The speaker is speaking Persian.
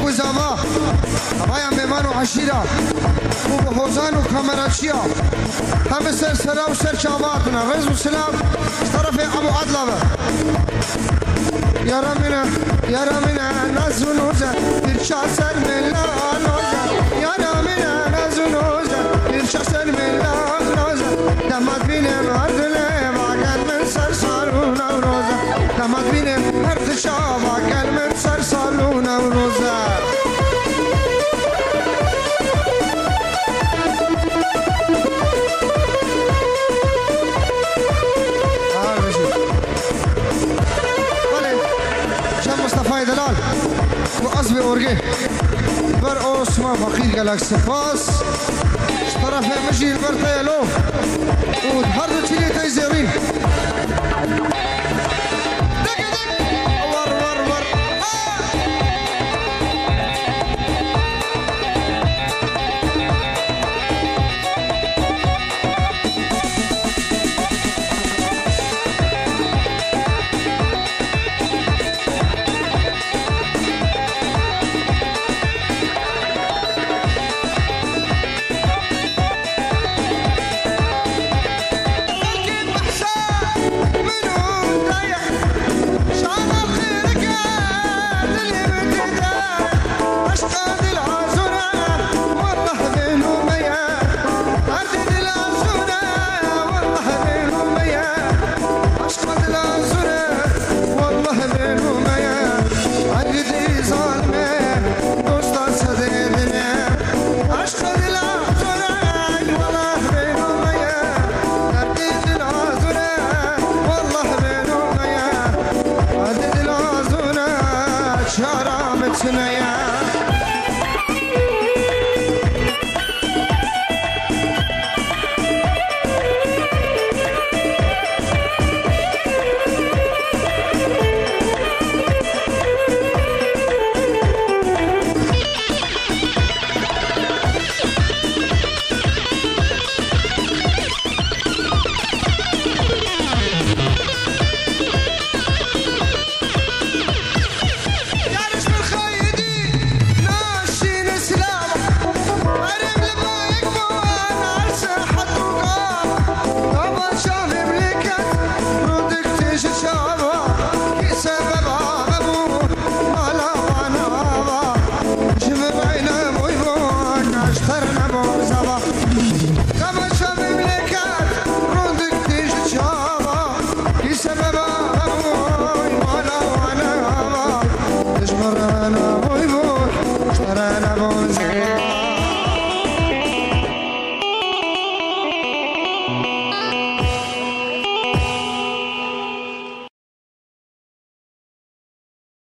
وزابا هاي ميمان وعشيرة وبحوزان وكاميراتشيا هم سر سرا وسر شاباتنا رز وسلام طرف أبو عدلة يا رامنا ناس ونوزة ترشا سلملا نوزة يا رامنا ناس ونوزة ترشا سلملا نوزة دمت بيني مردنا باقل من سر صالونا ونوزة دمت بيني مردشا باقل من سر صالونا ونوزة مصطفى دلال وأصبي أورجي بر أوسما فقير جالاكسي فاس طرف مجي البرتيلو وهردو تشيلي تيزيرين